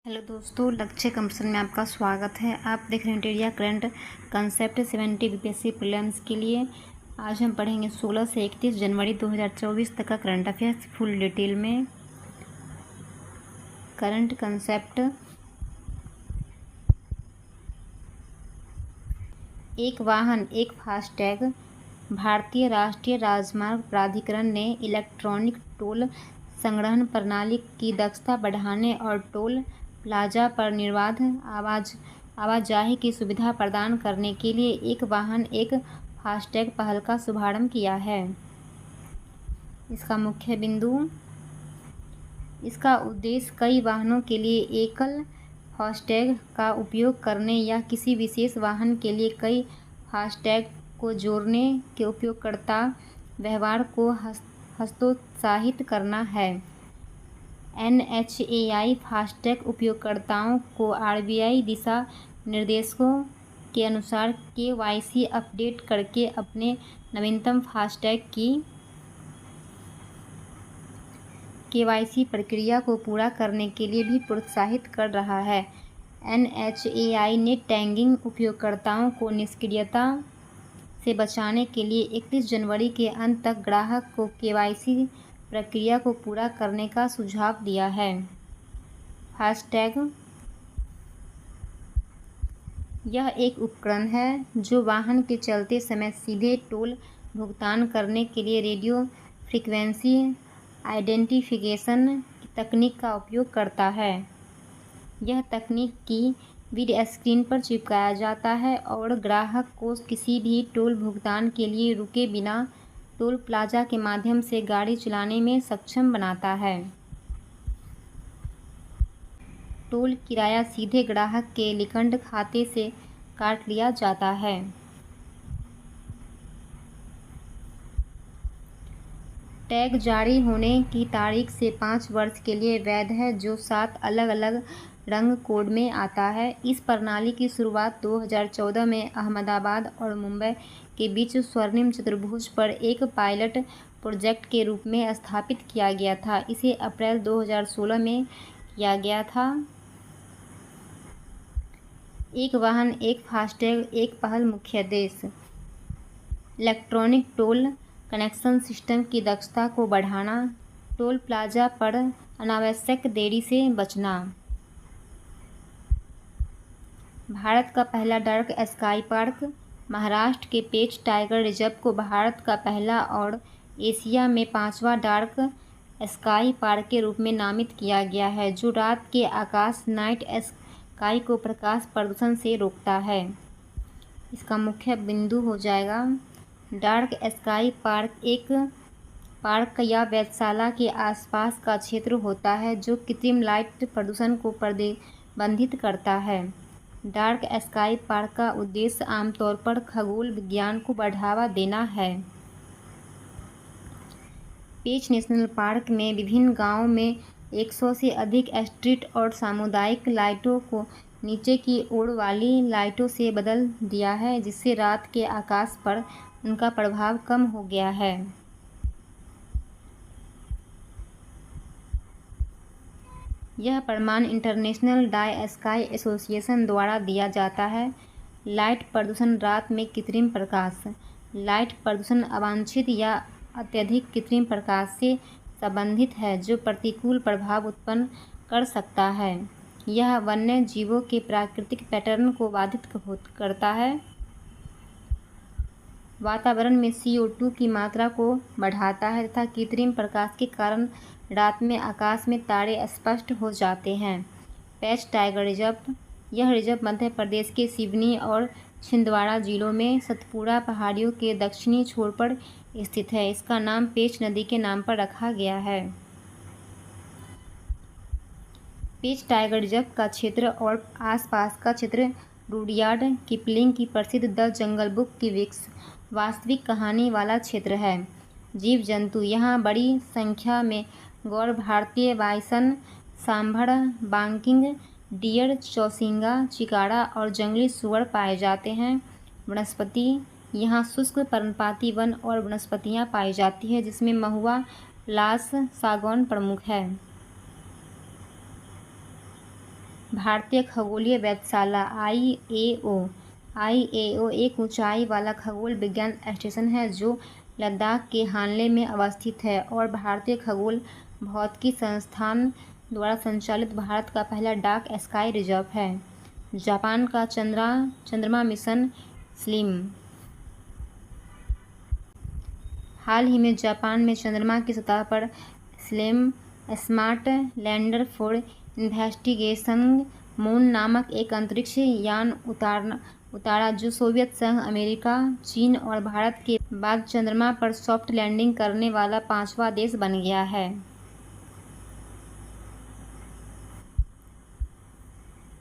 Hello दोस्तों, लक्ष्य competition में आपका स्वागत है। आप देख रहे हैं interior current concept 70 BPSC prelims के लिए। आज हम पढ़ेंगे 16 से 31 जनवरी 2024 तक का करंट अफेयर्स फुल डिटेल में। Current concept. एक वाहन एक फास्टैग। भारतीय राष्ट्रीय राजमार्ग प्राधिकरण ने इलेक्ट्रॉनिक टोल संग्रहण प्रणाली की दक्षता बढ़ाने और टोल प्लाजा पर निर्बाध आवाजाही की सुविधा प्रदान करने के लिए एक वाहन एक फास्टैग पहल का शुभारंभ किया है। इसका मुख्य बिंदु। इसका उद्देश्य कई वाहनों के लिए एकल फास्टैग का उपयोग करने या किसी विशेष वाहन के लिए कई फास्टैग को जोड़ने के उपयोगकर्ता व्यवहार को हतोत्साहित करना है। NHAI फास्टैग उपयोगकर्ताओं को RBI दिशा निर्देशों के अनुसार KYC अपडेट करके अपने नवीनतम फास्टैग की KYC प्रक्रिया को पूरा करने के लिए भी प्रोत्साहित कर रहा है। NHAI ने टैगिंग उपयोगकर्ताओं को निष्क्रियता से बचाने के लिए 31 जनवरी के अंत तक ग्राहक को KYC प्रक्रिया को पूरा करने का सुझाव दिया है। फास्टैग यह एक उपकरण है जो वाहन के चलते समय सीधे टोल भुगतान करने के लिए रेडियो फ्रीक्वेंसी आइडेंटिफिकेशन तकनीक का उपयोग करता है। यह तकनीक की वीडियो स्क्रीन पर चिपकाया जाता है और ग्राहक को किसी भी टोल भुगतान के लिए रुके बिना टोल प्लाजा के माध्यम से गाड़ी चलाने में सक्षम बनाता है। टोल किराया सीधे ग्राहक के लिंक्ड खाते से काट लिया जाता है। टैग जारी होने की तारीख से 5 वर्ष के लिए वैध है, जो 7 अलग अलग रंग कोड में आता है। इस प्रणाली की शुरुआत 2014 में अहमदाबाद और मुंबई के बीच स्वर्णिम चतुर्भुज पर एक पायलट प्रोजेक्ट के रूप में स्थापित किया गया था। इसे अप्रैल 2016 में किया गया था। एक वाहन एक फास्टैग एक पहल मुख्य उद्देश्य इलेक्ट्रॉनिक टोल कनेक्शन सिस्टम की दक्षता को बढ़ाना, टोल प्लाजा पर अनावश्यक देरी से बचना। भारत का पहला डार्क स्काई पार्क। महाराष्ट्र के पेच टाइगर रिजर्व को भारत का पहला और एशिया में 5वां डार्क स्काई पार्क के रूप में नामित किया गया है, जो रात के आकाश नाइट स्काई को प्रकाश प्रदूषण से रोकता है। इसका मुख्य बिंदु हो जाएगा। डार्क स्काई पार्क एक पार्क या वेधशाला के आसपास का क्षेत्र होता है जो कृत्रिम लाइट प्रदूषण को प्रतिबंधित करता है। डार्क स्काई पार्क का उद्देश्य आमतौर पर खगोल विज्ञान को बढ़ावा देना है। पेच नेशनल पार्क में विभिन्न गांवों में 100 से अधिक स्ट्रीट और सामुदायिक लाइटों को नीचे की ओर वाली लाइटों से बदल दिया है, जिससे रात के आकाश पर उनका प्रभाव कम हो गया है। यह प्रमाण इंटरनेशनल डाई स्काई एसोसिएशन द्वारा दिया जाता है। लाइट प्रदूषण रात में कृत्रिम प्रकाश। लाइट प्रदूषण अवांछित या अत्यधिक कृत्रिम प्रकाश से संबंधित है जो प्रतिकूल प्रभाव उत्पन्न कर सकता है। यह वन्य जीवों के प्राकृतिक पैटर्न को बाधित करता है, वातावरण में CO2 की मात्रा को बढ़ाता है तथा कृत्रिम प्रकाश के कारण रात में आकाश में तारे स्पष्ट हो जाते हैं। पेच टाइगर रिजर्व। यह रिजर्व मध्य प्रदेश के सिवनी और छिंदवाड़ा जिलों में सतपुड़ा पहाड़ियों के दक्षिणी छोर पर स्थित है। इसका नाम पेच नदी के नाम पर रखा गया है। पेच टाइगर रिजर्व का क्षेत्र और आसपास का क्षेत्र रुडयार्ड किपलिंग की प्रसिद्ध द जंगल बुक की वास्तविक कहानी वाला क्षेत्र है। जीव जंतु। यहाँ बड़ी संख्या में गौर भारतीय बाइसन, सांभर, बांकिंग डियर, चौसिंगा, चिकारा और जंगली सुअर पाए जाते हैं। वनस्पति। यहाँ शुष्क पर्णपाती वन और वनस्पतियाँ पाई जाती है, जिसमें महुआ, पलाश, सागौन प्रमुख है। भारतीय खगोलीय वेधशाला IAO एक ऊंचाई वाला खगोल विज्ञान स्टेशन है जो लद्दाख के हानले में अवस्थित है और भारतीय खगोल भौतिकी संस्थान द्वारा संचालित भारत का पहला डार्क स्काई रिजर्व है। जापान का चंद्रमा मिशन स्लिम। हाल ही में जापान में चंद्रमा की सतह पर slim smart lander for investigation moon नामक एक अंतरिक्ष यान उतारा जो सोवियत संघ, अमेरिका, चीन और भारत के बाद चंद्रमा पर सॉफ्ट लैंडिंग करने वाला 5वां देश बन गया है।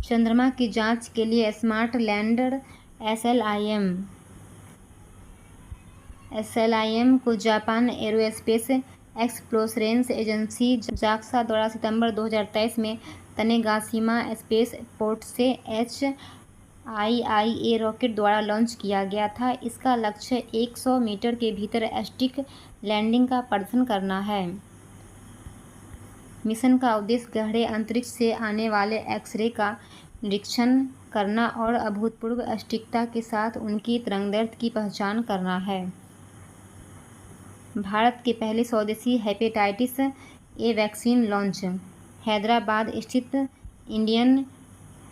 चंद्रमा की जांच के लिए स्मार्ट लैंडर SLIM को Japan aerospace exploration agency JAXA द्वारा सितंबर 2023 में तनेगाशिमा स्पेस पोर्ट से HIIA रॉकेट द्वारा लॉन्च किया गया था। इसका लक्ष्य 100 मीटर के भीतर स्टिक लैंडिंग का प्रदर्शन करना है। मिशन का उद्देश्य गहरे अंतरिक्ष से आने वाले एक्स-रे का निरीक्षण करना और अभूतपूर्व सटीकता के साथ उनकी तरंगदैर्घ्य की पहचान करना है। भारत के पहले स्वदेशी hepatitis A vaccine launch. Hyderabad स्थित इंडियन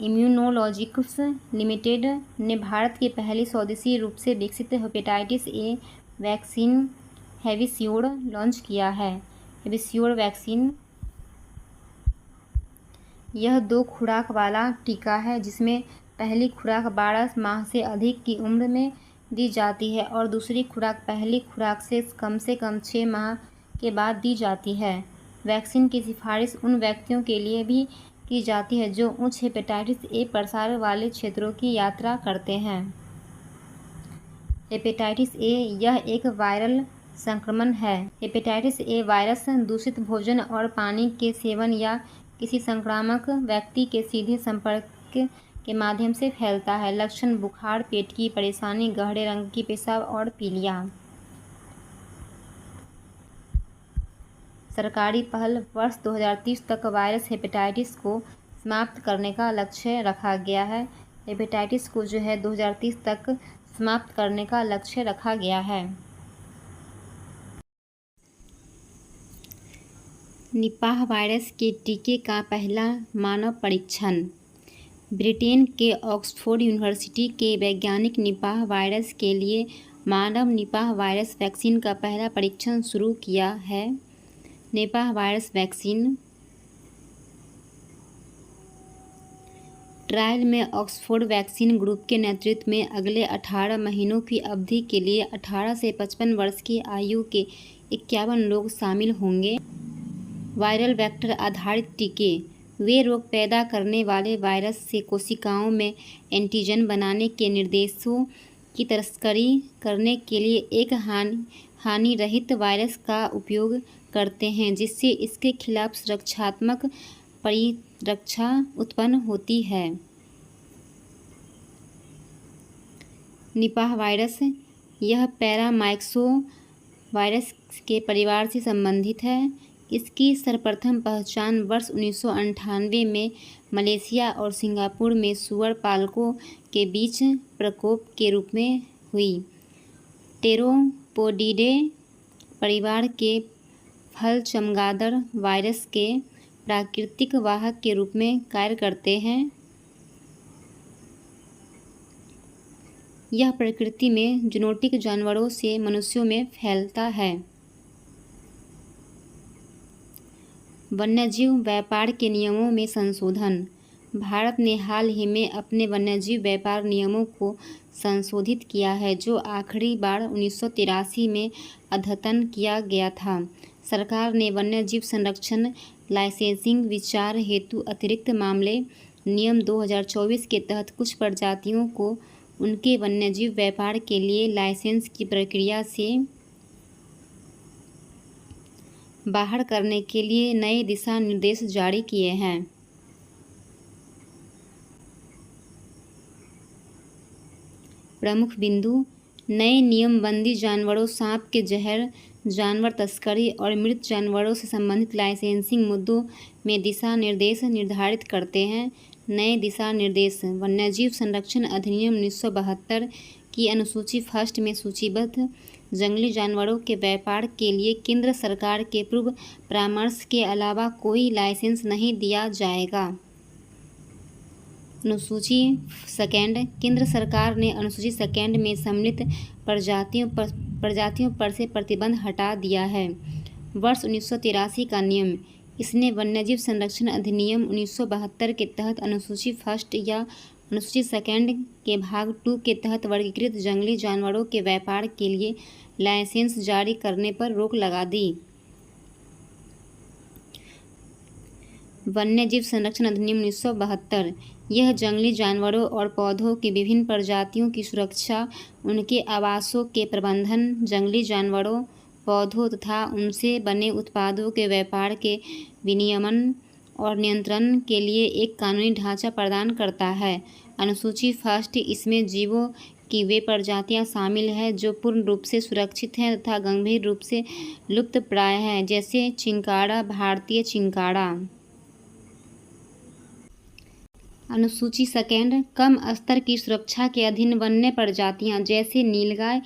इम्यूनोलॉजिकल्स लिमिटेड ने भारत के पहले स्वदेशी रूप से विकसित हेपेटाइटिस ए वैक्सीन हैविश्योर लॉन्च किया है। हैविश्योर वैक्सीन यह 2 खुराक वाला टीका है जिसमें पहली खुराक 12 माह से अधिक की उम्र में दी जाती है और दूसरी खुराक पहली खुराक से कम 6 माह के बाद दी जाती है। वैक्सीन की सिफारिश उन व्यक्तियों के लिए भी की जाती है जो उच्च हेपेटाइटिस ए प्रसार वाले क्षेत्रों की यात्रा करते हैं। हेपेटाइटिस ए यह एक वायरल संक्रमण है। हेपेटाइटिस ए वायरस दूषित भोजन और पानी के सेवन या किसी संक्रामक व्यक्ति के सीधे संपर्क के माध्यम से फैलता है। लक्षण: बुखार, पेट की परेशानी, गहरे रंग की पेशाब और पीलिया। सरकारी पहल: वर्ष 2030 तक वायरस हेपेटाइटिस को समाप्त करने का लक्ष्य रखा गया है। हेपेटाइटिस को 2030 तक समाप्त करने का लक्ष्य रखा गया है। निपाह वायरस के टीके का पहला मानव परीक्षण। ब्रिटेन के ऑक्सफोर्ड यूनिवर्सिटी के वैज्ञानिक निपाह वायरस के लिए मानव निपाह वायरस वैक्सीन का पहला परीक्षण शुरू किया है। निपाह वायरस वैक्सीन ट्रायल में ऑक्सफोर्ड वैक्सीन ग्रुप के नेतृत्व में अगले 18 महीनों की अवधि के लिए 18 से 55 वर्ष की आयु के 51 लोग शामिल होंगे। वायरल वेक्टर आधारित टीके वे रोग पैदा करने वाले वायरस से कोशिकाओं में एंटीजन बनाने के निर्देशों की तस्करी करने के लिए एक हानि रहित वायरस का उपयोग करते हैं जिससे इसके खिलाफ सुरक्षात्मक परिरक्षा उत्पन्न होती है। निपाह वायरस यह पैरामाइक्सो वायरस के परिवार से संबंधित है। इसकी सर्वप्रथम पहचान वर्ष 1998 में मलेशिया और सिंगापुर में सूअर पालकों के बीच प्रकोप के रूप में हुई। टेरोपोडिडे परिवार के फल चमगादड़ वायरस के प्राकृतिक वाहक के रूप में कार्य करते हैं। यह प्रकृति में जूनोटिक जानवरों से मनुष्यों में फैलता है। वन्यजीव व्यापार के नियमों में संशोधन। भारत ने हाल ही में अपने वन्यजीव व्यापार नियमों को संशोधित किया है जो आखिरी बार 1983 में अद्यतन किया गया था। सरकार ने वन्यजीव संरक्षण लाइसेंसिंग विचार हेतु अतिरिक्त मामले नियम 2024 के तहत कुछ प्रजातियों को उनके वन्यजीव व्यापार के लिए लाइसेंस की प्रक्रिया से बाहर करने के लिए नए दिशा निर्देश जारी किए हैं। प्रमुख बिंदु: नए नियमबंदी जानवरों, सांप के जहर, जानवर तस्करी और मृत जानवरों से संबंधित लाइसेंसिंग मुद्दों में दिशा निर्देश निर्धारित करते हैं। नए दिशा निर्देश। वन्यजीव संरक्षण अधिनियम 1972 की अनुसूची फर्स्ट में सूचीबद्ध जंगली जानवरों के व्यापार के लिए केंद्र सरकार के पूर्व परामर्श के अलावा कोई लाइसेंस नहीं दिया जाएगा। अनुसूची सेकेंड। केंद्र सरकार ने अनुसूची सेकेंड में सम्मिलित प्रजातियों पर से प्रतिबंध हटा दिया है। वर्ष 1983 का नियम। इसने वन्यजीव संरक्षण अधिनियम 1972 के तहत अनुसूची फर्स्ट या अनुसूची सेकेंड के भाग 2 के तहत वर्गीकृत जंगली जानवरों के व्यापार के लिए लाइसेंस जारी करने पर रोक लगा दी। वन्यजीव संरक्षण अधिनियम 1972 यह जंगली जानवरों और पौधों की विभिन्न प्रजातियों की सुरक्षा, उनके आवासों के प्रबंधन, जंगली जानवरों, पौधों तथा उनसे बने उत्पादों के व्यापार के विनियमन और नियंत्रण के लिए एक कानूनी ढांचा प्रदान करता है। अनुसूची फर्स्ट इसमें जीवों की वे प्रजातियां शामिल हैं जो पूर्ण रूप से सुरक्षित हैं तथा गंभीर रूप से लुप्तप्राय हैं, जैसे चिंकाड़ा, भारतीय चिंकाड़ा। अनुसूची सेकेंड कम स्तर की सुरक्षा के अधीन वन्य प्रजातियां जैसे नीलगाय,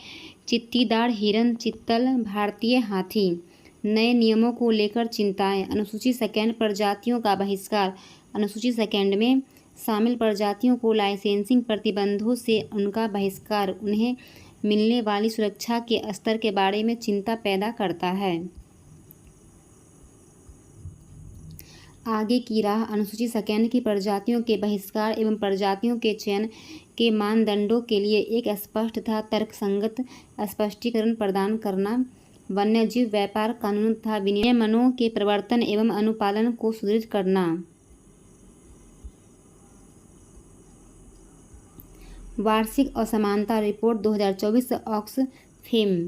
चित्तीदार हिरन, चित्तल, भारतीय हाथी। नए नियमों को लेकर चिंताएं। अनुसूची सेकेंड प्रजातियों का बहिष्कार। अनुसूची सेकेंड में शामिल प्रजातियों को लाइसेंसिंग प्रतिबंधों से उनका बहिष्कार उन्हें मिलने वाली सुरक्षा के स्तर के बारे में चिंता पैदा करता है। आगे की राह। अनुसूची सेकेंड की प्रजातियों के बहिष्कार एवं प्रजातियों के चयन के मानदंडों के लिए एक स्पष्ट तथा तर्कसंगत स्पष्टीकरण प्रदान करना। वन्यजीव व्यापार कानून तथा विनियमों के प्रवर्तन एवं अनुपालन को सुदृढ़ करना। वार्षिक असमानता रिपोर्ट 2024 ऑक्सफैम।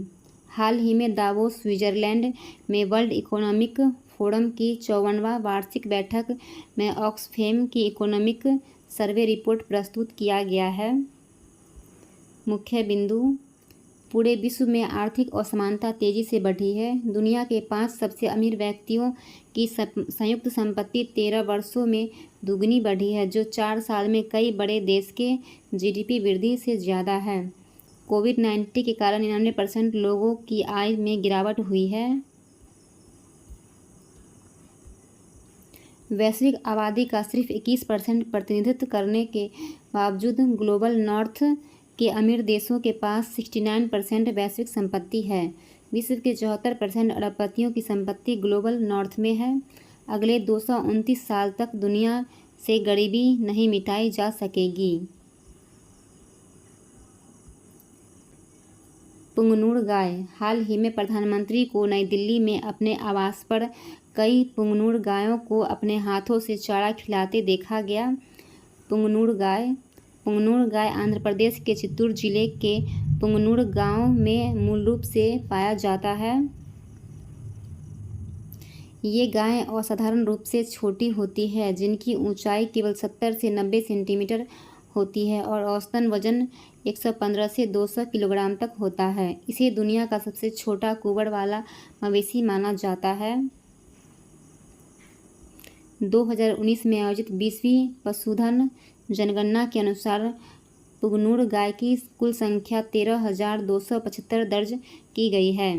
हाल ही में दावोस, स्विट्जरलैंड में वर्ल्ड इकोनॉमिक फोरम की 54वां वार्षिक बैठक में ऑक्सफैम की इकोनॉमिक सर्वे रिपोर्ट प्रस्तुत किया गया है। मुख्य बिंदु। पूरे विश्व में आर्थिक असमानता तेजी से बढ़ी है। दुनिया के 5 सबसे अमीर व्यक्तियों की संयुक्त संपत्ति 13 वर्षों में दुगनी बढ़ी है, जो 4 साल में कई बड़े देश के जीडीपी वृद्धि से ज़्यादा है। कोविड-19 के कारण 99% लोगों की आय में गिरावट हुई है। वैश्विक आबादी का सिर्फ 21% प्रतिनिधित्व करने के बावजूद ग्लोबल नॉर्थ के अमीर देशों के पास 69% वैश्विक संपत्ति है। विश्व के 74% अरबपतियों की संपत्ति ग्लोबल नॉर्थ में है। अगले 229 साल तक दुनिया से गरीबी नहीं मिटाई जा सकेगी। पुंगनुर गाय। हाल ही में प्रधानमंत्री को नई दिल्ली में अपने आवास पर कई पुंगनुर गायों को अपने हाथों से चारा खिलाते देखा गया। पुंगनुर गाय आंध्र प्रदेश के चित्तूर जिले के पुंगनुर गांव में मूल रूप से पाया जाता है। ये गायें असाधारण रूप से छोटी होती है, जिनकी ऊंचाई केवल 70 से 90 सेंटीमीटर होती है और औसतन वजन 115 से 200 किलोग्राम तक होता है। इसे दुनिया का सबसे छोटा कुबड़ वाला मवेशी माना जाता है। 2019 में आयोजित 20वीं पशुधन जनगणना के अनुसार पुंगनुर गाय की कुल संख्या 13,275 दर्ज की गई है।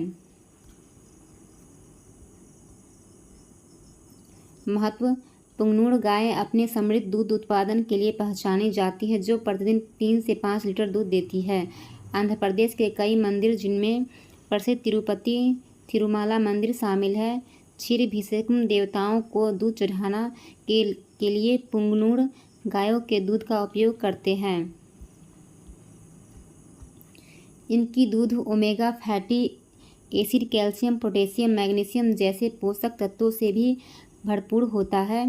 महत्व। पुंगनुर गाय अपने समृद्ध दूध उत्पादन के लिए पहचानी जाती है, जो प्रतिदिन 3 से 5 लीटर दूध देती है। आंध्र प्रदेश के कई मंदिर, जिनमें प्रसिद्ध तिरुपति तिरुमाला मंदिर शामिल है, क्षीरभिषेकम देवताओं को दूध चढ़ाना के लिए पुंगनुर गायों के दूध का उपयोग करते हैं। इनकी दूध omega fatty acid, calcium, potassium, magnesium जैसे पोषक तत्वों से भी भरपूर होता है।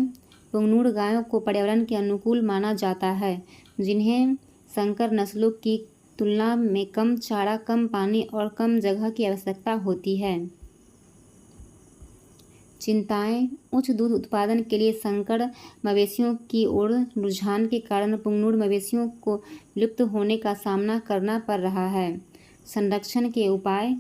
पुंगनुर गायों को पर्यावरण के अनुकूल माना जाता है, जिन्हें संकर नस्लों की तुलना में कम चारा, कम पानी और कम जगह की आवश्यकता होती है। चिंताएं। उच्च दूध उत्पादन के लिए संकर मवेशियों की ओर रुझान के कारण पुंगनुर मवेशियों को लुप्त होने का सामना करना पड़ रहा है। संरक्षण के उपाय।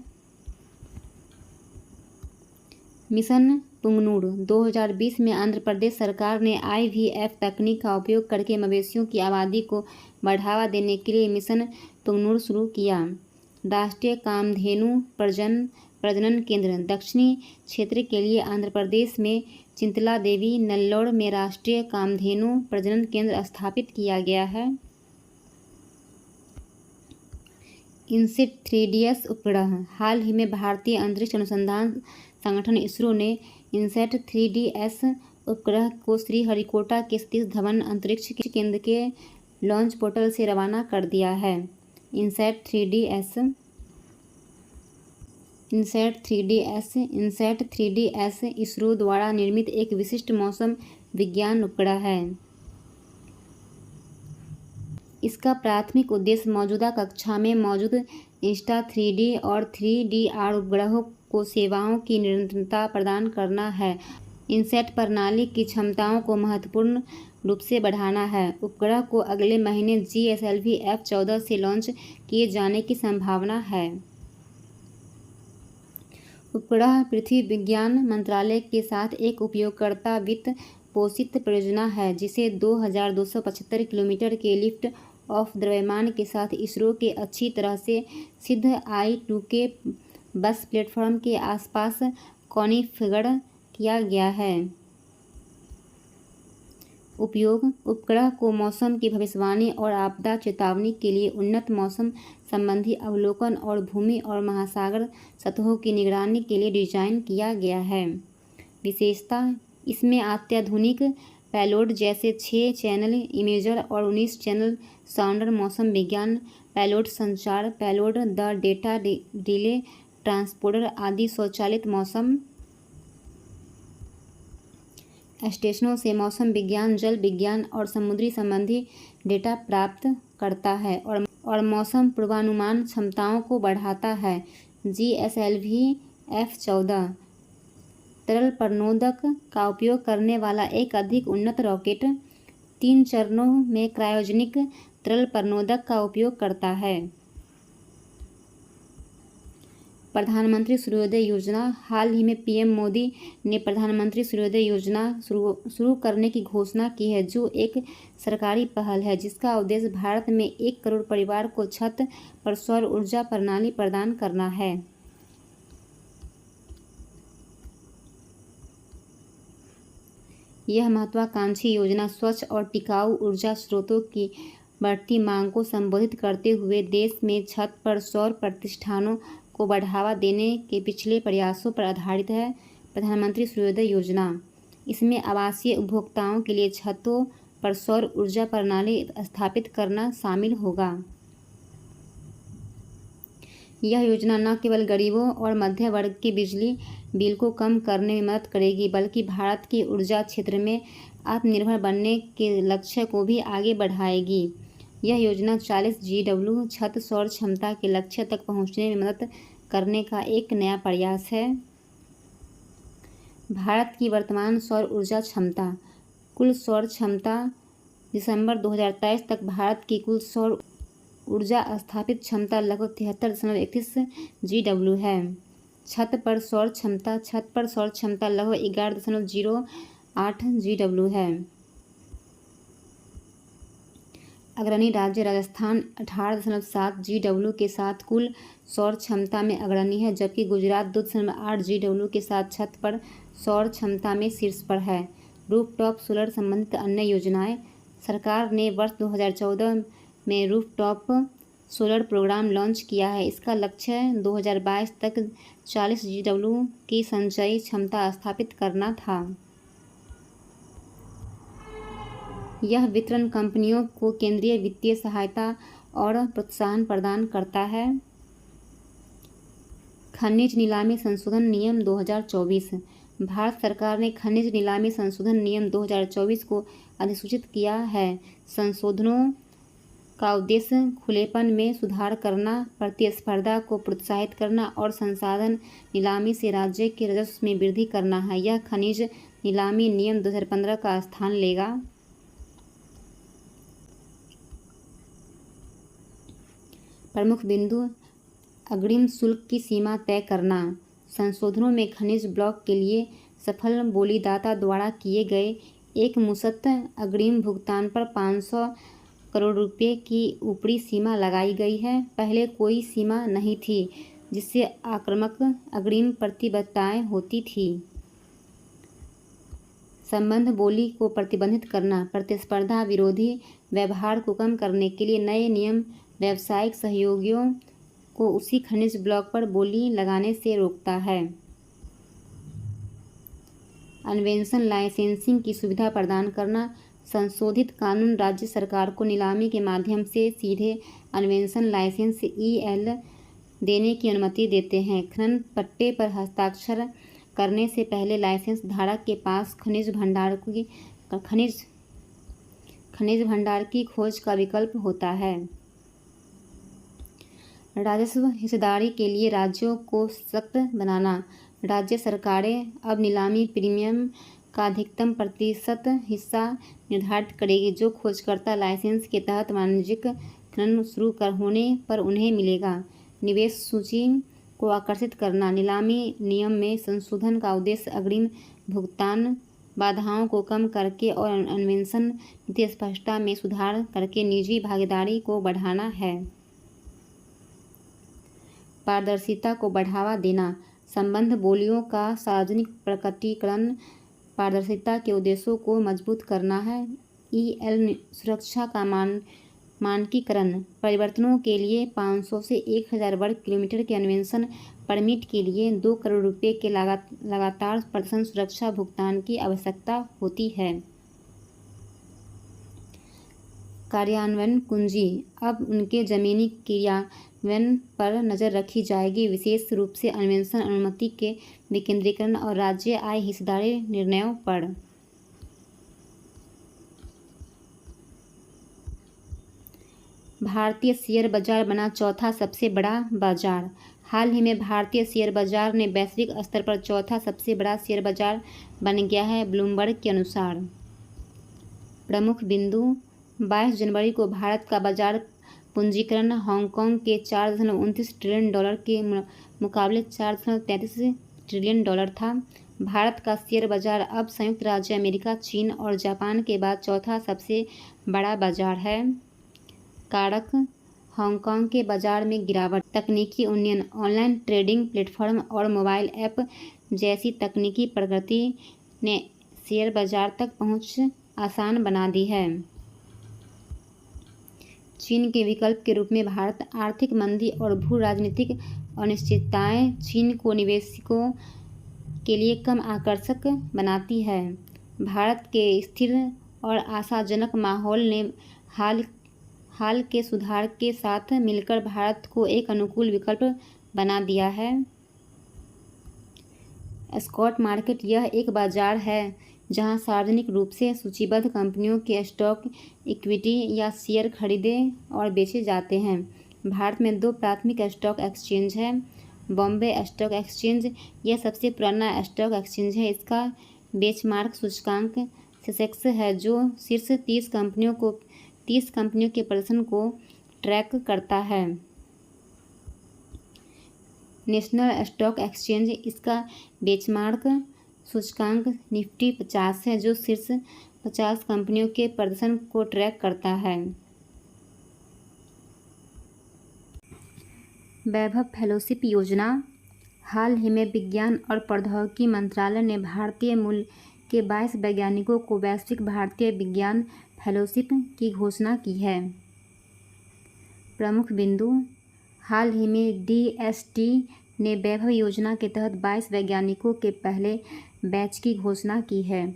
मिशन पुंगनुर 2020 में आंध्र प्रदेश सरकार ने IVF तकनीक का उपयोग करके मवेशियों की आबादी को बढ़ावा देने के लिए मिशन पुंगनुर शुरू किया। राष्ट्रीय कामधेनु प्रजनन केंद्र दक्षिणी क्षेत्र के लिए आंध्र प्रदेश में चिंतला देवी नेल्लोर में राष्ट्रीय कामधेनु प्रजनन केंद्र स्थापित किया गया है। इनसेट 3DS उपग्रह हाल ही में भारतीय अंतरिक्ष अनुसंधान संगठन इसरो ने इनसेट 3DS उपग्रह को श्रीहरिकोटा के सतीश धवन अंतरिक्ष केंद्र के लॉन्च पोर्टल से रवाना कर दिया है। इनसेट 3DS इसरो द्वारा निर्मित एक विशिष्ट मौसम विज्ञान उपग्रह है। इसका प्राथमिक उद्देश्य मौजूदा कक्षा में मौजूद इंस्टा3D और 3DR उपग्रहों को सेवाओं की निरंतरता प्रदान करना है। इनसेट प्रणाली की क्षमताओं को महत्वपूर्ण रूप से बढ़ाना है। उपग्रह को अगले महीने GSLV F14 से लॉन्च किए जाने की संभावना है। उपग्रह पृथ्वी विज्ञान मंत्रालय के साथ एक उपयोगकर्ता वित्त पोषित परियोजना है जिसे 2275 किलोमीटर के लिफ्ट ऑफ द्रव्यमान के साथ इसरो के अच्छी तरह से सिद्ध I2K बस प्लेटफॉर्म के आसपास कॉन्फ़िगर किया गया है। उपयोग उपग्रह को मौसम की भविष्यवाणी और आपदा चेतावनी के लिए उन्नत मौसम संबंधी अवलोकन और भूमि और महासागर सतहों की निगरानी के लिए डिज़ाइन किया गया है। विशेषता इसमें अत्याधुनिक पेलोड जैसे 6 चैनल इमेजर और 19 चैनल साउंडर मौसम विज्ञान पेलोड संचार payload the data relay transporter आदि स्वचालित मौसम स्टेशनों से मौसम विज्ञान जल विज्ञान और समुद्री संबंधी डेटा प्राप्त करता है और मौसम पूर्वानुमान क्षमताओं को बढ़ाता है। GSLV F14 तरल प्रणोदक का उपयोग करने वाला एक अधिक उन्नत रॉकेट 3 चरणों में क्रायोजेनिक तरल प्रणोदक का उपयोग करता है। प्रधानमंत्री सूर्योदय योजना हाल ही में PM मोदी ने प्रधानमंत्री सूर्योदय योजना शुरू करने की घोषणा की है जो एक सरकारी पहल है जिसका उद्देश्य भारत में 1 करोड़ परिवार को छत पर सौर ऊर्जा प्रणाली प्रदान करना है। यह महत्वाकांक्षी योजना स्वच्छ और टिकाऊ ऊर्जा स्रोतों की बढ़ती मांग को संबोधित करते हुए देश में छत पर सौर प्रतिष्ठानों को बढ़ावा देने के पिछले प्रयासों पर आधारित है। प्रधानमंत्री सूर्योदय योजना इसमें आवासीय उपभोक्ताओं के लिए छतों पर सौर ऊर्जा प्रणाली स्थापित करना शामिल होगा। यह योजना न केवल गरीबों और मध्य वर्ग के बिजली बिल को कम करने में मदद करेगी बल्कि भारत के ऊर्जा क्षेत्र में आत्मनिर्भर बनने के लक्ष्य को भी आगे बढ़ाएगी। यह योजना 40 GW छत सौर क्षमता के लक्ष्य तक पहुंचने में मदद करने का एक नया प्रयास है। भारत की वर्तमान सौर ऊर्जा क्षमता कुल सौर क्षमता दिसंबर 2023 तक भारत की कुल सौर ऊर्जा स्थापित क्षमता लगभग 73.31 GW है। छत पर सौर क्षमता लगभग 11.08 GW है। अग्रणी राज्य राजस्थान 18.7 GW के साथ कुल सौर क्षमता में अग्रणी है जबकि गुजरात 2.8 GW के साथ छत पर सौर क्षमता में शीर्ष पर है। रूफटॉप सोलर संबंधित अन्य योजनाएं सरकार ने वर्ष 2014 में रूफटॉप सोलर प्रोग्राम लॉन्च किया है। इसका लक्ष्य 2022 तक 40 GW की संचयी क्षमता स्थापित करना था। यह वितरण कंपनियों को केंद्रीय वित्तीय सहायता और प्रोत्साहन प्रदान करता है। खनिज नीलामी संशोधन नियम 2024 भारत सरकार ने खनिज नीलामी संशोधन नियम 2024 को अधिसूचित किया है। संशोधनों का उद्देश्य खुलेपन में सुधार करना, प्रतिस्पर्धा को प्रोत्साहित करना और संसाधन नीलामी से राज्य के राजस्व में वृद्धि करना है। यह खनिज नीलामी नियम 2015 का स्थान लेगा। प्रमुख बिंदु अग्रिम शुल्क की सीमा तय करना। संशोधनों में खनिज ब्लॉक के लिए सफल बोलीदाता द्वारा किए गए एक मुश्त अग्रिम भुगतान पर 500 करोड़ रुपए की ऊपरी सीमा लगाई गई है। पहले कोई सीमा नहीं थी जिससे आक्रामक अग्रिम प्रतिबद्धताएं होती थी। संबंध बोली को प्रतिबंधित करना। प्रतिस्पर्धा विरोधी व्यवहार को कम करने के लिए नए नियम व्यावसायिक सहयोगियों को उसी खनिज ब्लॉक पर बोली लगाने से रोकता है। अन्वेषण लाइसेंसिंग की सुविधा प्रदान करना। संशोधित कानून राज्य सरकार को नीलामी के माध्यम से सीधे अन्वेषण लाइसेंस EL देने की अनुमति देते हैं। खनन पट्टे पर हस्ताक्षर करने से पहले लाइसेंस धारक के पास खनिज भंडार की खोज का विकल्प होता है। राजस्व हिस्सेदारी के लिए राज्यों को सख्त बनाना। राज्य सरकारें अब नीलामी प्रीमियम का अधिकतम प्रतिशत हिस्सा निर्धारित करेगी जो खोजकर्ता लाइसेंस के तहत वाणिज्यिक खनन शुरू होने पर उन्हें मिलेगा। निवेश सूची को आकर्षित करना। नीलामी नियम में संशोधन का उद्देश्य अग्रिम भुगतान बाधाओं को कम करके और अन्वेषण नीति स्पष्टता में सुधार करके निजी भागीदारी को बढ़ाना है। पारदर्शिता को बढ़ावा देना। संबंध बोलियों का सार्वजनिक प्रकटीकरण पारदर्शिता के उद्देश्यों को मजबूत करना है। EL सुरक्षा का मानकीकरण। परिवर्तनों के लिए 500 से 1000 वर्ग किलोमीटर के अन्वेषण परमिट के लिए 2 करोड़ रुपए के लगातार प्रदर्शन सुरक्षा भुगतान की आवश्यकता होती है। कार्यान्वयन कुंजी। अब उनके जमीनी क्रियान्वयन पर नज़र रखी जाएगी, विशेष रूप से अन्वेषण अनुमति के विकेंद्रीकरण और राज्य आय हिस्सेदारी निर्णयों पर। भारतीय शेयर बाजार बना चौथा सबसे बड़ा बाजार। हाल ही में भारतीय शेयर बाजार ने वैश्विक स्तर पर चौथा सबसे बड़ा शेयर बाजार बन गया है, ब्लूमबर्ग के अनुसार। प्रमुख बिंदु। 22 जनवरी को भारत का बाजार पूंजीकरण हांगकांग के $4.29 ट्रिलियन के मुकाबले $4.33 ट्रिलियन था। भारत का शेयर बाजार अब संयुक्त राज्य अमेरिका, चीन और जापान के बाद चौथा सबसे बड़ा बाजार है। कारक। हांगकांग के बाजार में गिरावट। तकनीकी उन्नयन, ऑनलाइन ट्रेडिंग प्लेटफॉर्म और मोबाइल ऐप जैसी तकनीकी प्रगति ने शेयर बाजार तक पहुंच आसान बना दी है। चीन के विकल्प के रूप में भारत। आर्थिक मंदी और भू राजनीतिक अनिश्चितताएं चीन को निवेशकों के लिए कम आकर्षक बनाती है। भारत के स्थिर और आशाजनक माहौल ने हाल के सुधार के साथ मिलकर भारत को एक अनुकूल विकल्प बना दिया है। Spot market. यह एक बाजार है जहां सार्वजनिक रूप से सूचीबद्ध कंपनियों के स्टॉक, इक्विटी या शेयर खरीदे और बेचे जाते हैं। भारत में 2 प्राथमिक स्टॉक एक्सचेंज हैं। बॉम्बे स्टॉक एक्सचेंज यह सबसे पुराना स्टॉक एक्सचेंज है। इसका बेंचमार्क सूचकांक सेंसेक्स है जो शीर्ष 30 कंपनियों के प्रदर्शन को ट्रैक करता है। नेशनल स्टॉक एक्सचेंज इसका बेंचमार्क सूचकांक निफ्टी 50 है जो शीर्ष 50 कंपनियों के प्रदर्शन को ट्रैक करता है। वैभव फेलोशिप योजना। हाल ही में विज्ञान और प्रौद्योगिकी मंत्रालय ने भारतीय मूल के 22 वैज्ञानिकों को वैश्विक भारतीय विज्ञान फेलोशिप की घोषणा की है। प्रमुख बिंदु। हाल ही में DST ने वैभव योजना के तहत 22 वैज्ञानिकों के पहले बैच की घोषणा की है।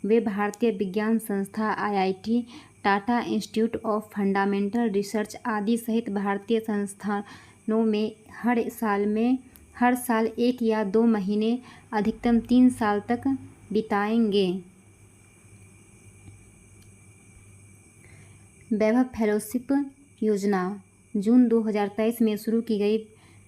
वे भारतीय विज्ञान संस्था, IIT, Tata institute of fundamental research आदि सहित भारतीय संस्थानों में हर साल 1 या 2 महीने अधिकतम 3 साल तक बिताएंगे। वैभव फेलोशिप योजना। जून 2023 में शुरू की गई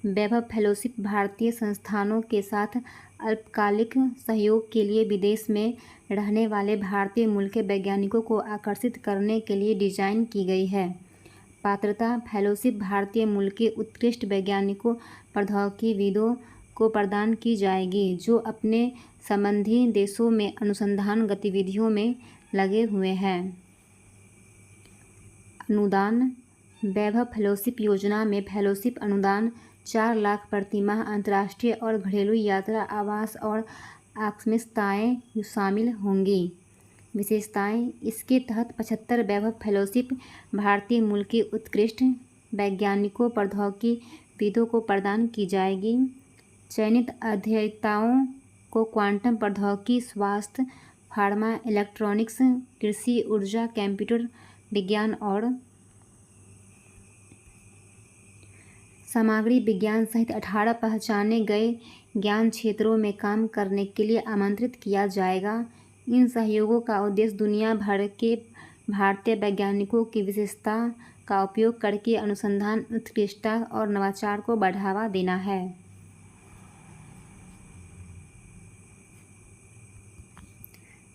वैभव फेलोशिप भारतीय संस्थानों के साथ अल्पकालिक सहयोग के लिए विदेश में रहने वाले भारतीय मूल के वैज्ञानिकों को आकर्षित करने के लिए डिज़ाइन की गई है। पात्रता। फेलोशिप भारतीय मूल के उत्कृष्ट वैज्ञानिकों, प्रौद्योगिकीविदों को प्रदान की जाएगी जो अपने संबंधी देशों में अनुसंधान गतिविधियों में लगे हुए हैं। अनुदान। वैभव फेलोशिप योजना में फेलोशिप अनुदान 4 लाख प्रति माह अंतर्राष्ट्रीय और घरेलू यात्रा, आवास और आकस्मिकताएँ शामिल होंगी। विशेषताएँ। इसके तहत 75 वैभव फेलोशिप भारतीय मूल के उत्कृष्ट वैज्ञानिकों, प्रौद्योगिकीविदों को प्रदान की जाएगी। चयनित अध्येताओं को क्वांटम प्रौद्योगिकी, स्वास्थ्य, फार्मा, इलेक्ट्रॉनिक्स, कृषि, ऊर्जा, कंप्यूटर विज्ञान और सामग्री विज्ञान सहित 18 पहचाने गए ज्ञान क्षेत्रों में काम करने के लिए आमंत्रित किया जाएगा। इन सहयोगों का उद्देश्य दुनिया भर के भारतीय वैज्ञानिकों की विशेषता का उपयोग करके अनुसंधान, उत्कृष्टता और नवाचार को बढ़ावा देना है।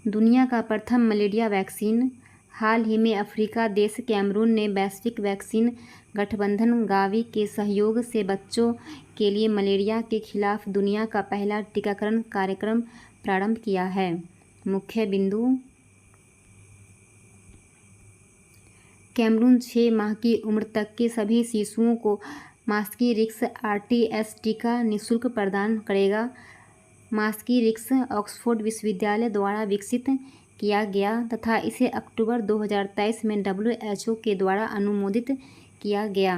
दुनिया का प्रथम मलेरिया वैक्सीन। हाल ही में अफ्रीका देश कैमरून ने वैश्विक वैक्सीन गठबंधन गावी के सहयोग से बच्चों के लिए मलेरिया के खिलाफ दुनिया का पहला टीकाकरण कार्यक्रम प्रारंभ किया है। मुख्य बिंदु। कैमरून 6 माह की उम्र तक के सभी शिशुओं को मास्कीरिक्स RTS टीका निःशुल्क प्रदान करेगा। मास्कीरिक्स ऑक्सफोर्ड विश्वविद्यालय द्वारा विकसित किया गया तथा इसे अक्टूबर 2023 में WHO के द्वारा अनुमोदित किया गया।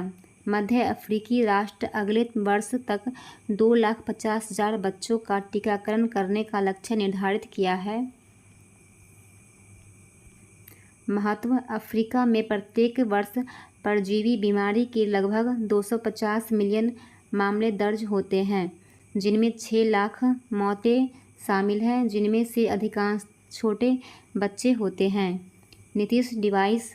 मध्य अफ्रीकी राष्ट्र अगले वर्ष तक 2,50,000 बच्चों का टीकाकरण करने का लक्ष्य निर्धारित किया है। महत्व। अफ्रीका में प्रत्येक वर्ष परजीवी बीमारी के लगभग 250 मिलियन मामले दर्ज होते हैं, जिनमें 6 लाख मौतें शामिल हैं, जिनमें से अधिकांश छोटे बच्चे होते हैं। नीतीश डिवाइस।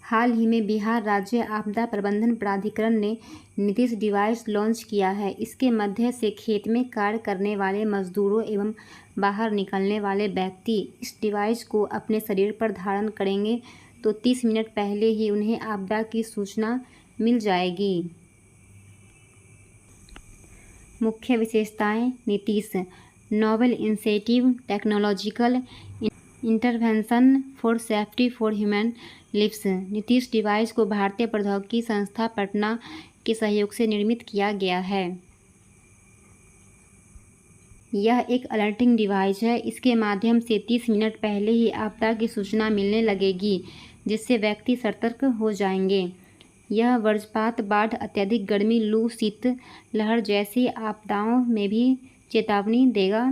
हाल ही में बिहार राज्य आपदा प्रबंधन प्राधिकरण ने नीतीश डिवाइस लॉन्च किया है। इसके मध्य से खेत में कार्य करने वाले मजदूरों एवं बाहर निकलने वाले व्यक्ति इस डिवाइस को अपने शरीर पर धारण करेंगे तो 30 मिनट पहले ही उन्हें आपदा की सूचना मिल जाएगी। मुख्य विशेषताएं। Nitish novel initiative, technological intervention for safety for human lives. Nitish device को भारतीय प्रौद्योगिकी संस्था पटना के सहयोग से निर्मित किया गया है। यह एक अलर्टिंग डिवाइस है। इसके माध्यम से 30 मिनट पहले ही आपदा की सूचना मिलने लगेगी, जिससे व्यक्ति सतर्क हो जाएंगे। यह वज्रपात, बाढ़, अत्यधिक गर्मी, लू, शीत लहर जैसी आपदाओं में भी चेतावनी देगा।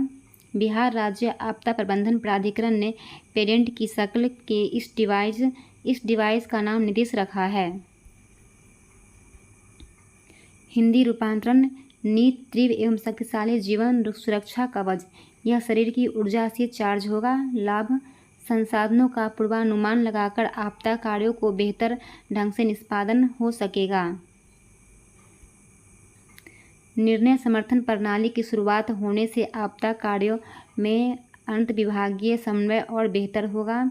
बिहार राज्य आपदा प्रबंधन प्राधिकरण ने पेरेंट की शक्ल के इस डिवाइस का नाम नीतीश रखा है। हिंदी रूपांतरण। नीत तीव्र एवं शक्तिशाली जीवन सुरक्षा कवच। यह शरीर की ऊर्जा से चार्ज होगा। लाभ। संसाधनों का पूर्वानुमान लगाकर आपदा कार्यों को बेहतर ढंग से निष्पादन हो सकेगा। निर्णय समर्थन प्रणाली की शुरुआत होने से आपदा कार्यों में अंतर्विभागीय समन्वय और बेहतर होगा।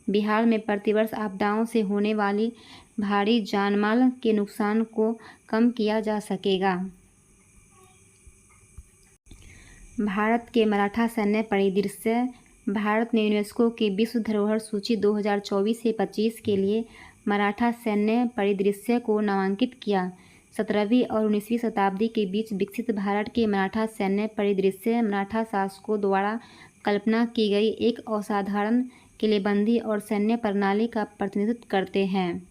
बिहार में प्रतिवर्ष आपदाओं से होने वाली भारी जानमाल के नुकसान को कम किया जा सकेगा। भारत के मराठा सैन्य परिदृश्य। भारत ने यूनेस्को की विश्व धरोहर सूची 2024 से 25 के लिए मराठा सैन्य परिदृश्य को नामांकित किया। 17वीं और 19वीं शताब्दी के बीच विकसित भारत के मराठा सैन्य परिदृश्य मराठा शासकों द्वारा कल्पना की गई एक असाधारण किलेबंदी और सैन्य प्रणाली का प्रतिनिधित्व करते हैं।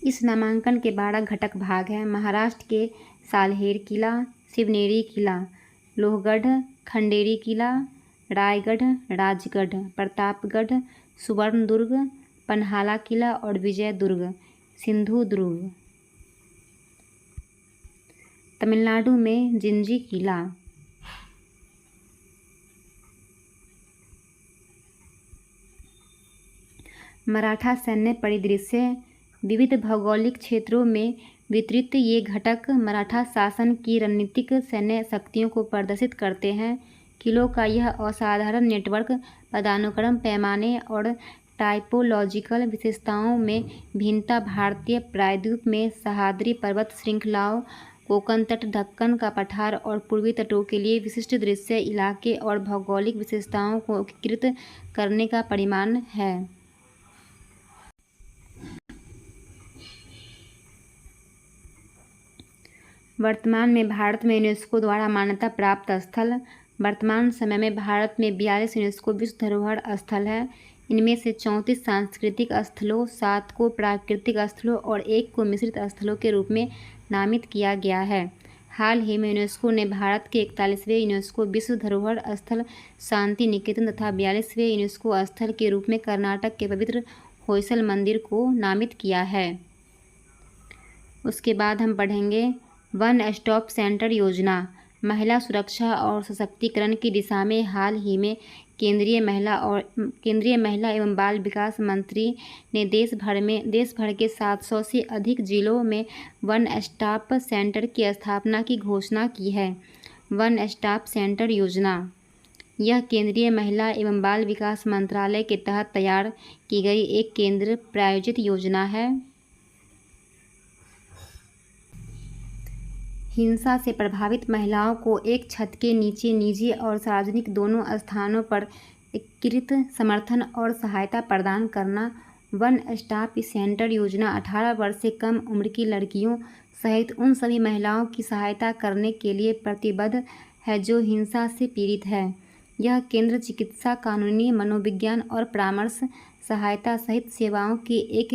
इस नामांकन के 12 घटक भाग हैं। महाराष्ट्र के सालहेर किला, शिवनेरी किला, लोहगढ़, खंडेरी किला, रायगढ़, राजगढ़, प्रतापगढ़, सुवर्णदुर्ग, पन्हाला किला और विजयदुर्ग, सिंधुदुर्ग। तमिलनाडु में जिंजी किला। मराठा सैन्य परिदृश्य। विविध भौगोलिक क्षेत्रों में वितरित ये घटक मराठा शासन की रणनीतिक सैन्य शक्तियों को प्रदर्शित करते हैं। किलों का यह असाधारण नेटवर्क पदानुक्रम, पैमाने और टाइपोलॉजिकल विशेषताओं में भिन्नता भारतीय प्रायद्वीप में सह्याद्री पर्वत श्रृंखलाओं कोंकण तट, दक्कन का पठार और पूर्वी तटों के लिए विशिष्ट दृश्य इलाके और भौगोलिक विशेषताओं को एकीकृत करने का परिमाण है। वर्तमान में भारत में यूनेस्को द्वारा मान्यता प्राप्त स्थल। वर्तमान समय में भारत में 42 यूनेस्को विश्व धरोहर स्थल है। इनमें से 34 सांस्कृतिक स्थलों, 7 को प्राकृतिक स्थलों और 1 को मिश्रित स्थलों के रूप में नामित किया गया है। हाल ही में यूनेस्को ने भारत के 41वें यूनेस्को विश्व धरोहर स्थल शांति निकेतन तथा 42वें यूनेस्को स्थल के रूप में कर्नाटक के पवित्र होयसल मंदिर को नामित किया है। उसके बाद हम पढ़ेंगे वन स्टॉप सेंटर योजना। महिला सुरक्षा और सशक्तिकरण की दिशा में हाल ही में केंद्रीय महिला एवं बाल विकास मंत्री ने देश भर के 700 से अधिक जिलों में वन स्टॉप सेंटर की स्थापना की घोषणा की है। वन स्टॉप सेंटर योजना यह केंद्रीय महिला एवं बाल विकास मंत्रालय के तहत तैयार की गई एक केंद्र प्रायोजित योजना है। हिंसा से प्रभावित महिलाओं को एक छत के नीचे निजी और सार्वजनिक दोनों स्थानों पर एकीकृत समर्थन और सहायता प्रदान करना। वन स्टॉप सेंटर योजना 18 वर्ष से कम उम्र की लड़कियों सहित उन सभी महिलाओं की सहायता करने के लिए प्रतिबद्ध है जो हिंसा से पीड़ित है। यह केंद्र चिकित्सा, कानूनी, मनोविज्ञान और परामर्श सहायता सहित सेवाओं की एक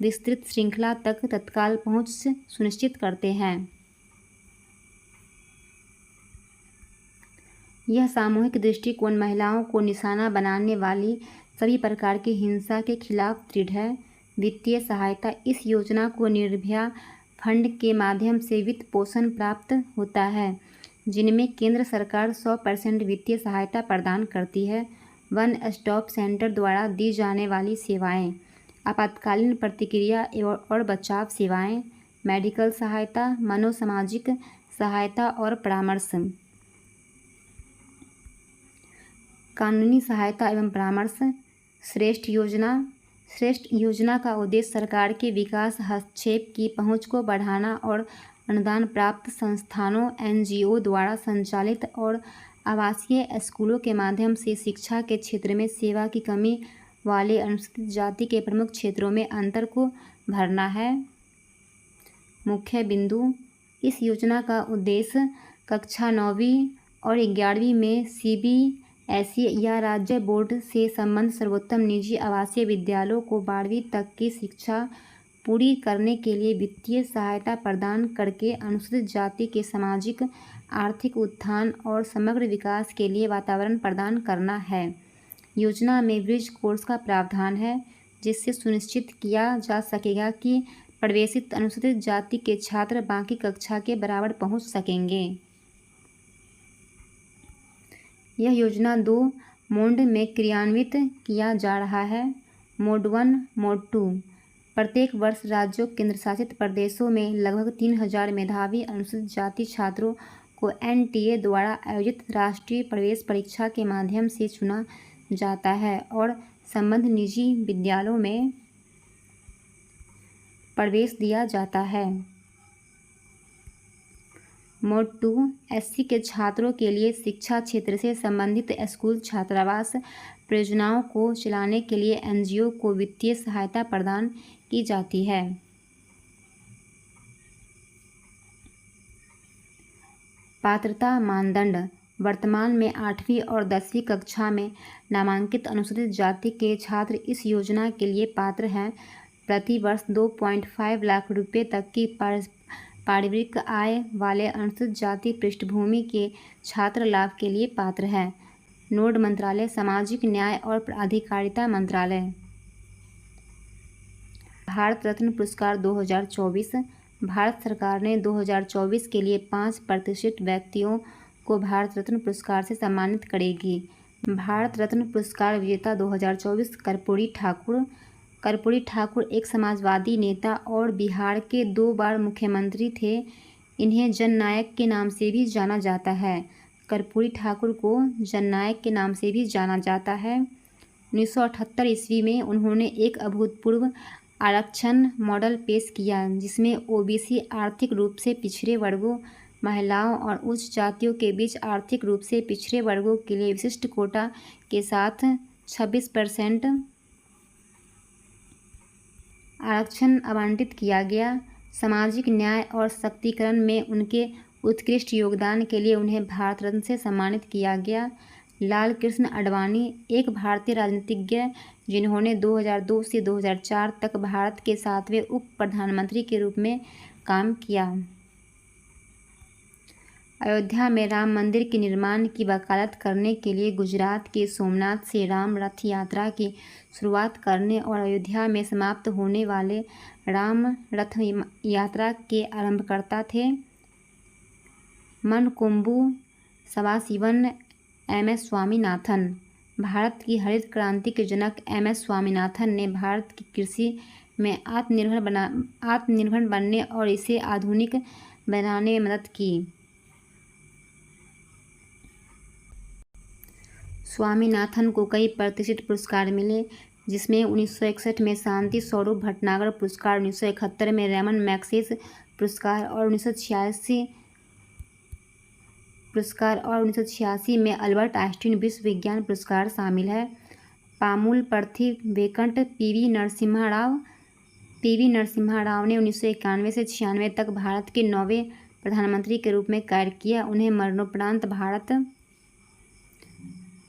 विस्तृत श्रृंखला तक तत्काल पहुंच सुनिश्चित करते हैं। यह सामूहिक दृष्टिकोण महिलाओं को निशाना बनाने वाली सभी प्रकार की हिंसा के खिलाफ दृढ़ है। वित्तीय सहायता इस योजना को निर्भया फंड के माध्यम से वित्त पोषण प्राप्त होता है, जिनमें केंद्र सरकार 100% वित्तीय सहायता प्रदान करती है। वन स्टॉप सेंटर द्वारा दी जाने वाली सेवाएं: आपातकालीन प्रतिक्रिया और बचाव सेवाएं, मेडिकल सहायता, मनोसामाजिक सहायता और परामर्श, कानूनी सहायता एवं परामर्श। श्रेष्ठ योजना का उद्देश्य सरकार के विकास हस्तक्षेप की पहुंच को बढ़ाना और अनुदान प्राप्त संस्थानों, NGO द्वारा संचालित और आवासीय स्कूलों के माध्यम से शिक्षा के क्षेत्र में सेवा की कमी वाले अनुसूचित जाति के प्रमुख क्षेत्रों में अंतर को भरना है। मुख्य बिंदु: इस योजना का उद्देश्य कक्षा 9वीं और 11वीं में CBSE या राज्य बोर्ड से संबद्ध सर्वोत्तम निजी आवासीय विद्यालयों को 12वीं तक की शिक्षा पूरी करने के लिए वित्तीय सहायता प्रदान करके अनुसूचित जाति के सामाजिक आर्थिक उत्थान और समग्र विकास के लिए वातावरण प्रदान करना है। योजना में ब्रिज कोर्स का प्रावधान है, जिससे सुनिश्चित किया जा सकेगा कि प्रवेशित अनुसूचित जाति के छात्र बाकी कक्षा के बराबर पहुंच सकेंगे। यह योजना 2 मोड में क्रियान्वित किया जा रहा है। Mode 1, mode 2। प्रत्येक वर्ष राज्यों, केंद्र शासित प्रदेशों में लगभग 3000 मेधावी अनुसूचित जाति छात्रों को NTA द्वारा आयोजित राष्ट्रीय प्रवेश परीक्षा के माध्यम से चुना जाता है और संबद्ध निजी विद्यालयों में प्रवेश दिया जाता है। मोड 2 SC के छात्रों के लिए शिक्षा क्षेत्र से संबंधित स्कूल छात्रावास परियोजनाओं को चलाने के लिए NGO को वित्तीय सहायता प्रदान की जाती है। पात्रता मानदंड: वर्तमान में 8वीं और 10वीं कक्षा में नामांकित अनुसूचित जाति के छात्र इस योजना के लिए पात्र हैं। प्रति वर्ष 2.5 लाख रुपये तक की पारिवारिक आय वाले अनुसूचित जाति पृष्ठभूमि के छात्र लाभ के लिए पात्र हैं। नोड मंत्रालय: सामाजिक न्याय और अधिकारिता मंत्रालय। भारत रत्न पुरस्कार 2024: भारत सरकार ने 2024 के लिए 5 प्रतिष्ठित व्यक्तियों को भारत रत्न पुरस्कार से सम्मानित करेगी। भारत रत्न पुरस्कार विजेता 2024 कर्पूरी ठाकुर। कर्पूरी ठाकुर एक समाजवादी नेता और बिहार के 2 बार मुख्यमंत्री थे। इन्हें जननायक के नाम से भी जाना जाता है। कर्पूरी ठाकुर को जननायक के नाम से भी जाना जाता है। 1978 ईस्वी में उन्होंने एक अभूतपूर्व आरक्षण मॉडल पेश किया, जिसमें ओबीसी, आर्थिक रूप से पिछड़े वर्गों, महिलाओं और उच्च जातियों के बीच आर्थिक रूप से पिछड़े वर्गों के लिए विशिष्ट कोटा के साथ 26% आरक्षण आवंटित किया गया। सामाजिक न्याय और सशक्तिकरण में उनके उत्कृष्ट योगदान के लिए उन्हें भारत रत्न से सम्मानित किया गया। लाल कृष्ण आडवाणी एक भारतीय राजनीतिज्ञ जिन्होंने 2002 से 2004 तक भारत के 7वें उप प्रधानमंत्री के रूप में काम किया। अयोध्या में राम मंदिर के निर्माण की वकालत करने के लिए गुजरात के सोमनाथ से राम रथ यात्रा की शुरुआत करने और अयोध्या में समाप्त होने वाले राम रथ यात्रा के आरंभकर्ता थे मनकोम्बू सदाशिवन एम.एस. स्वामीनाथन। भारत की हरित क्रांति के जनक एम.एस. स्वामीनाथन ने भारत की कृषि में आत्मनिर्भर बनने और इसे आधुनिक बनाने में मदद की। स्वामीनाथन को कई प्रतिष्ठित पुरस्कार मिले, जिसमें 1961 में शांति स्वरूप भटनागर पुरस्कार, 1971 में रेमन मैग्सेसे पुरस्कार और 1986 में अल्बर्ट आइंस्टीन विश्व विज्ञान पुरस्कार शामिल है। पामुल पर्थी वेंकट पी.वी. नरसिम्हा राव ने 1991 से 96 तक भारत के 9वें प्रधानमंत्री के रूप में कार्य किया। उन्हें मरणोपरांत भारत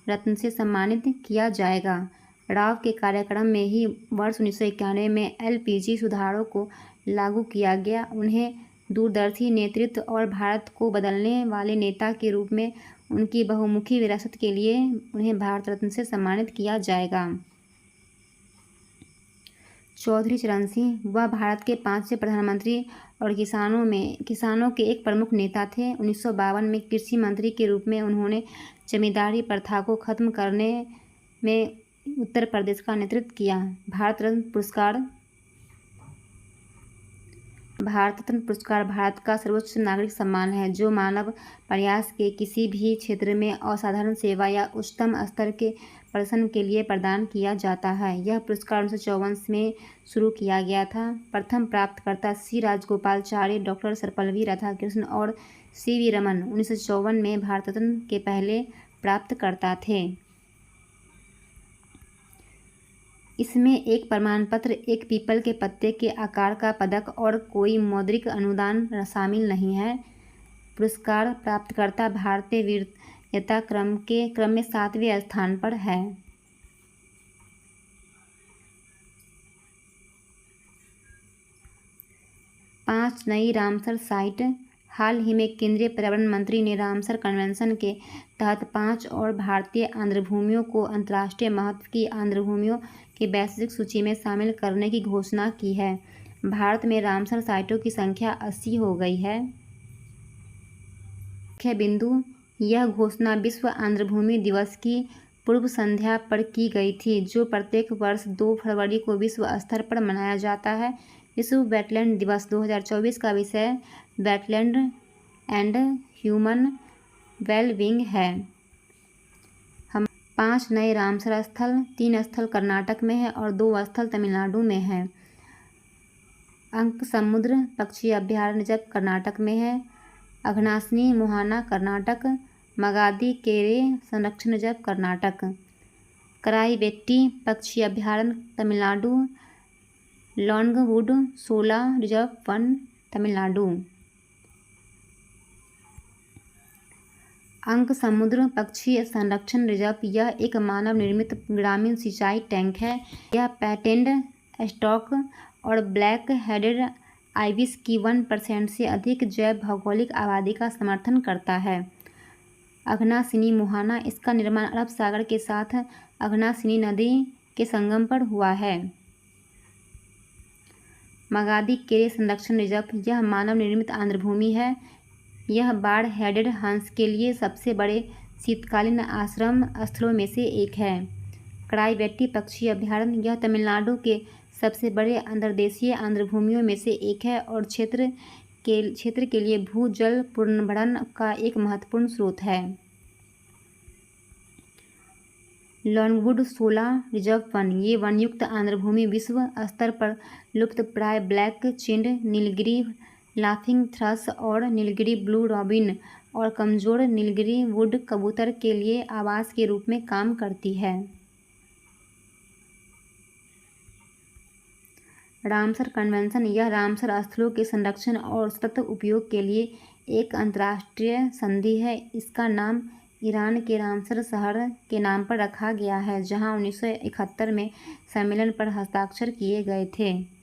रत्न से सम्मानित किया जाएगा। राव के कार्यकाल में ही वर्ष 1991 में एलपीजी सुधारों को लागू किया गया। उन्हें दूरदर्शी नेतृत्व और भारत को बदलने वाले नेता के रूप में उनकी बहुमुखी विरासत के लिए उन्हें भारत रत्न से सम्मानित किया जाएगा। चौधरी चरण सिंह, वह भारत के 5वें प्रधानमंत्री और किसानों के एक प्रमुख नेता थे। 1952 में कृषि मंत्री के रूप में उन्होंने जमींदारी प्रथा को खत्म करने में उत्तर प्रदेश का नेतृत्व किया। भारत रत्न पुरस्कार भारत का सर्वोच्च नागरिक सम्मान है, जो मानव प्रयास के किसी भी क्षेत्र में असाधारण सेवा या उच्चतम स्तर के प्रदर्शन के लिए प्रदान किया जाता है। यह पुरस्कार 1954 में शुरू किया गया था। प्रथम प्राप्तकर्ता सी. राजगोपालाचारी, डॉक्टर सर्वपल्ली राधाकृष्णन और सी.वी. रमन 1954 में भारत रत्न के पहले प्राप्तकर्ता थे। इसमें एक प्रमाण पत्र, एक पीपल के पत्ते के आकार का पदक और कोई मौद्रिक अनुदान शामिल नहीं है। पुरस्कार प्राप्तकर्ता भारतीय वीरता क्रम में 7वें स्थान पर है। 5 नई रामसर साइट। हाल ही में केंद्रीय पर्यावरण मंत्री ने रामसर कन्वेंशन के तहत 5 और भारतीय आर्द्रभूमियों को अंतर्राष्ट्रीय महत्व की आर्द्रभूमियों की वैश्विक सूची में शामिल करने की घोषणा की है। भारत में रामसर साइटों की संख्या 80 हो गई है। मुख्य बिंदु: यह घोषणा विश्व आर्द्रभूमि दिवस की पूर्व संध्या पर की गई थी, जो प्रत्येक वर्ष 2 फरवरी को विश्व स्तर पर मनाया जाता है। विश्व वेटलैंड दिवस 2024 का विषय वेटलैंड एंड ह्यूमन वेलबींग है। 5 नए रामसर स्थल, 3 स्थल कर्नाटक में है और 2 स्थल तमिलनाडु में है। अंकसमुद्र पक्षी अभयारण्य रिजर्व कर्नाटक में है। अघनाशिनी मोहाना कर्नाटक। मगादी केरे संरक्षण रिजर्व कर्नाटक। कराईवेट्टी पक्षी अभयारण्य तमिलनाडु। लॉन्गवुड शोला रिजर्व वन तमिलनाडु। अंकसमुद्र पक्षी संरक्षण रिजर्व यह एक मानव निर्मित ग्रामीण सिंचाई टैंक है। यह पैटेंड स्टॉक और ब्लैक हेडेड आइबिस की 1% से अधिक जैव भौगोलिक आबादी का समर्थन करता है। अघनाशिनी मोहाना, इसका निर्माण अरब सागर के साथ अघनाशिनी नदी के संगम पर हुआ है। मगादी केरे संरक्षण रिजर्व यह मानव निर्मित आर्द्रभूमि है। यह बार हेडेड हंस के लिए सबसे बड़े शीतकालीन आश्रम स्थलों में से एक है। कराईवेट्टी पक्षी अभयारण्य यह तमिलनाडु के सबसे बड़े अंतर्देशीय आर्द्रभूमियों में से एक है और क्षेत्र के लिए भूजल पुनर्भरण का एक महत्वपूर्ण स्रोत है। लॉन्गवुड शोला रिजर्व वन, ये वनयुक्त आर्द्रभूमि विश्व स्तर पर लुप्तप्राय ब्लैक चिन्ड, नीलगिरी लाफिंग थ्रश और नीलगिरी ब्लू रॉबिन और कमजोर नीलगिरी वुड कबूतर के लिए आवास के रूप में काम करती है। रामसर कन्वेंशन, यह रामसर स्थलों के संरक्षण और सतत उपयोग के लिए एक अंतर्राष्ट्रीय संधि है। इसका नाम ईरान के रामसर शहर के नाम पर रखा गया है, जहां 1971 में सम्मेलन पर हस्ताक्षर किए गए थे।